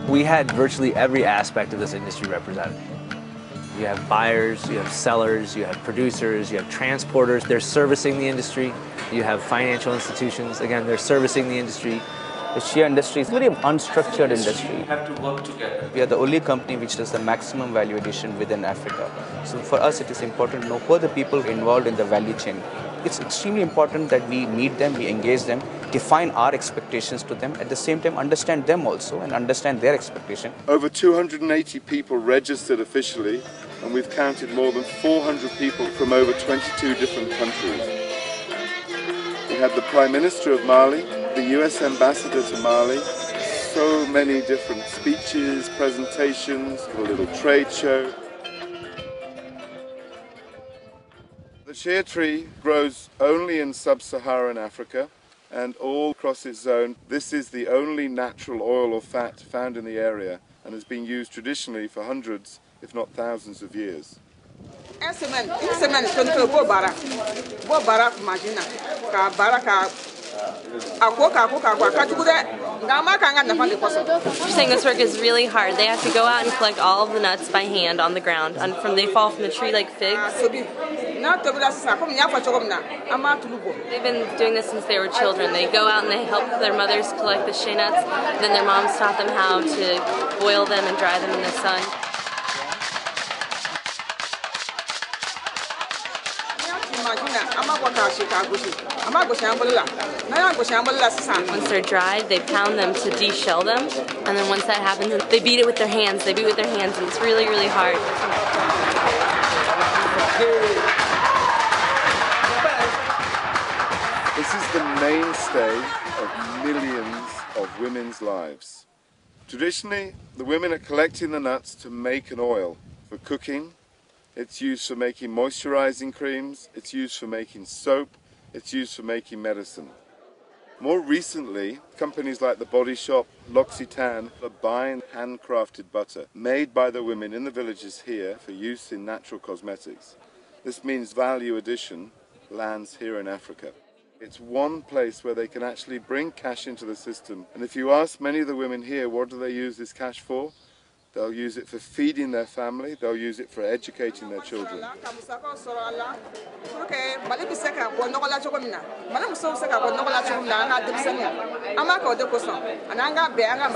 We had virtually every aspect of this industry represented. You have buyers, you have sellers, you have producers, you have transporters, they're servicing the industry. You have financial institutions, again, they're servicing the industry. The shea industry is a very unstructured industry. We have to work together. We are the only company which does the maximum value addition within Africa. So for us, it is important to know who are the people involved in the value chain. It's extremely important that we meet them, we engage them, define our expectations to them, at the same time understand them also and understand their expectation. Over 280 people registered officially, and we've counted more than 400 people from over 22 different countries. We had the Prime Minister of Mali, the US Ambassador to Mali, so many different speeches, presentations, a little trade show. The shea tree grows only in sub-Saharan Africa and all across its zone. This is the only natural oil or fat found in the area and has been used traditionally for hundreds, if not thousands of years. You're saying this work is really hard. They have to go out and collect all of the nuts by hand on the ground. They fall from the tree like figs. They've been doing this since they were children. They go out and they help their mothers collect the shea nuts. Then their moms taught them how to boil them and dry them in the sun. Once they're dried, they pound them to de-shell them, and then once that happens, they beat it with their hands. They beat with their hands, and it's really, really hard. This is the mainstay of millions of women's lives. Traditionally, the women are collecting the nuts to make an oil for cooking. It's used for making moisturizing creams, it's used for making soap, it's used for making medicine. More recently, companies like The Body Shop, L'Occitane are buying handcrafted butter made by the women in the villages here for use in natural cosmetics. This means value addition lands here in Africa. It's one place where they can actually bring cash into the system. And if you ask many of the women here, what do they use this cash for? They'll use it for feeding their family, they'll use it for educating their children.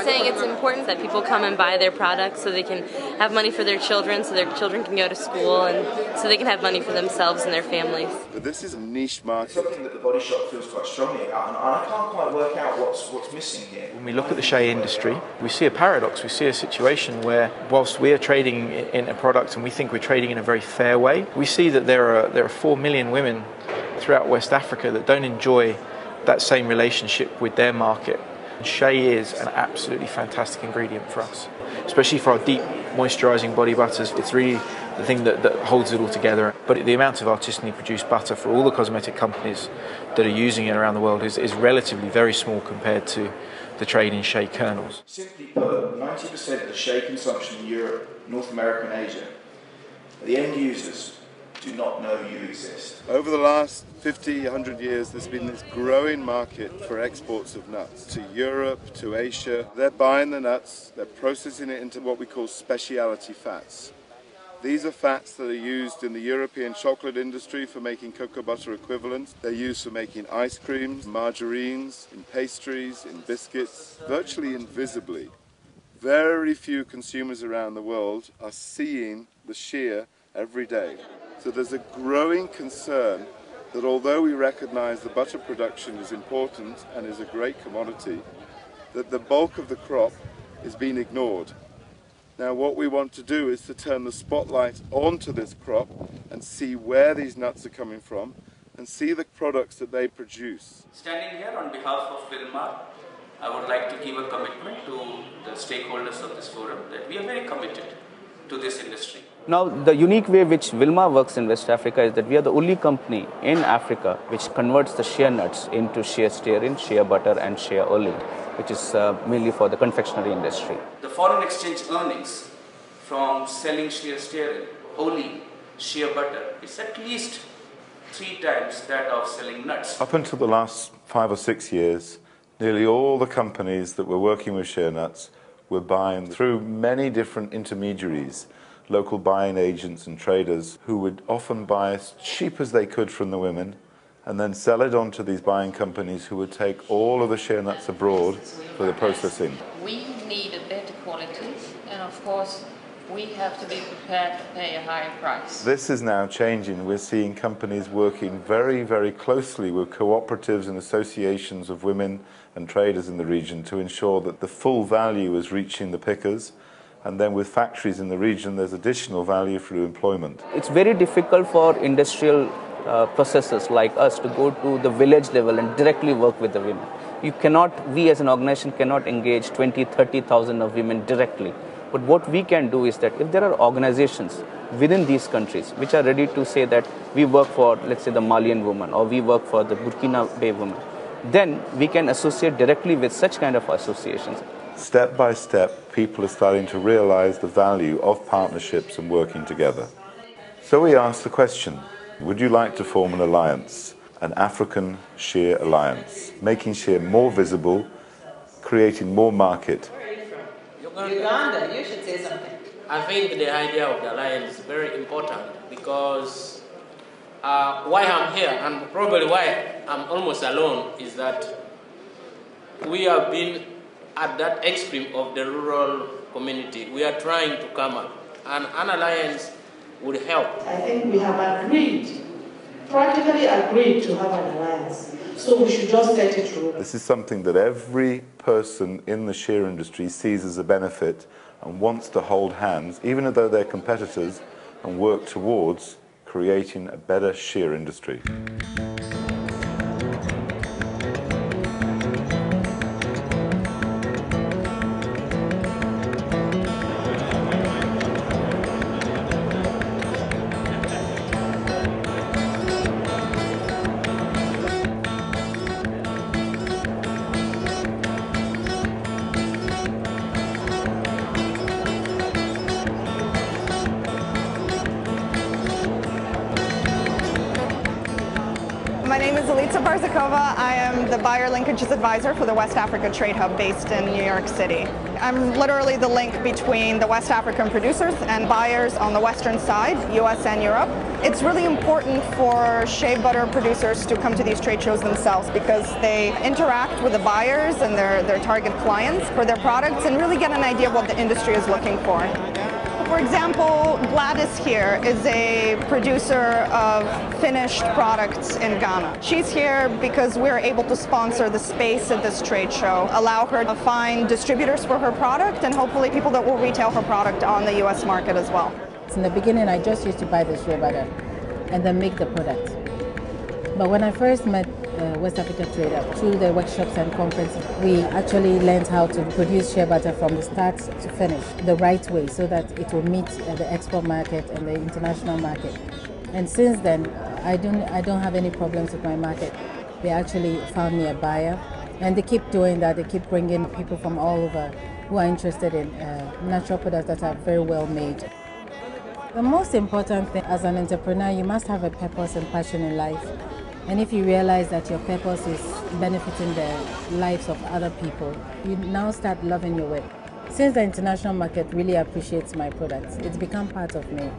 Saying it's important that people come and buy their products so they can have money for their children, so their children can go to school, and so they can have money for themselves and their families. But this is a niche market. Something that the Body Shop feels quite strongly about, and I can't quite work out what's missing here. When we look at the shea industry, we see a paradox. We see a situation where whilst we are trading in a product and we think we're trading in a very fair way, we see that there are 4 million women throughout West Africa that don't enjoy that same relationship with their market. And shea is an absolutely fantastic ingredient for us, especially for our deep moisturizing body butters. It's really the thing that holds it all together. But the amount of artisanally produced butter for all the cosmetic companies that are using it around the world is relatively very small compared to the trade in shea kernels. Simply put, 90% of the shea consumption in Europe, North America and Asia, the end users do not know you exist. Over the last 50, 100 years, there's been this growing market for exports of nuts to Europe, to Asia. They're buying the nuts, they're processing it into what we call specialty fats. These are fats that are used in the European chocolate industry for making cocoa butter equivalents. They're used for making ice creams, margarines, in pastries, in biscuits, virtually invisibly. Very few consumers around the world are seeing the shea every day. So there's a growing concern that although we recognize the butter production is important and is a great commodity, that the bulk of the crop is being ignored. Now what we want to do is to turn the spotlight onto this crop and see where these nuts are coming from and see the products that they produce. Standing here on behalf of Wilmar, I would like to give a commitment to the stakeholders of this forum that we are very committed to this industry. Now, the unique way which Wilma works in West Africa is that we are the only company in Africa which converts the shea nuts into shea stearin, shea butter, and shea oil, which is mainly for the confectionery industry. The foreign exchange earnings from selling shea stearin, oil, shea butter is at least 3 times that of selling nuts. Up until the last 5 or 6 years, nearly all the companies that were working with shea nuts were buying through many different intermediaries, local buying agents and traders who would often buy as cheap as they could from the women and then sell it on to these buying companies who would take all of the shea nuts abroad for the processing. We need a better quality, and of course we have to be prepared to pay a higher price. This is now changing. We're seeing companies working very, very closely with cooperatives and associations of women and traders in the region to ensure that the full value is reaching the pickers. And then with factories in the region, there's additional value through employment. It's very difficult for industrial processors like us to go to the village level and directly work with the women. We as an organization cannot engage 20, 30,000 of women directly. But what we can do is that if there are organizations within these countries which are ready to say that we work for, let's say, the Malian woman or we work for the Burkina Faso woman, then we can associate directly with such kind of associations. Step by step, people are starting to realize the value of partnerships and working together. So we asked the question, would you like to form an alliance, an African shea alliance, making shea more visible, creating more market? Uganda, you should say something. I think the idea of the alliance is very important because why I'm here and probably why I'm almost alone is that we have been at that extreme of the rural community. We are trying to come up, and an alliance would help. I think we have practically agreed to have an alliance. So we should just let it roll. This is something that every person in the shea industry sees as a benefit and wants to hold hands, even though they're competitors, and work towards creating a better shea industry. My name is Elitsa Barzakova. I am the Buyer Linkages Advisor for the West Africa Trade Hub based in New York City. I'm literally the link between the West African producers and buyers on the western side, US and Europe. It's really important for shea butter producers to come to these trade shows themselves because they interact with the buyers and their target clients for their products and really get an idea of what the industry is looking for. For example, Gladys here is a producer of finished products in Ghana. She's here because we're able to sponsor the space at this trade show, allow her to find distributors for her product and hopefully people that will retail her product on the US market as well. In the beginning, I just used to buy the shea butter and then make the product. But when I first met West Africa Trade Hub, through the workshops and conferences, we actually learned how to produce shea butter from the start to finish the right way so that it will meet the export market and the international market. And since then, I don't have any problems with my market. They actually found me a buyer, and they keep doing that. They keep bringing people from all over who are interested in natural products that are very well made. The most important thing as an entrepreneur, you must have a purpose and passion in life. And if you realize that your purpose is benefiting the lives of other people, you now start loving your work. Since the international market really appreciates my products, it's become part of me.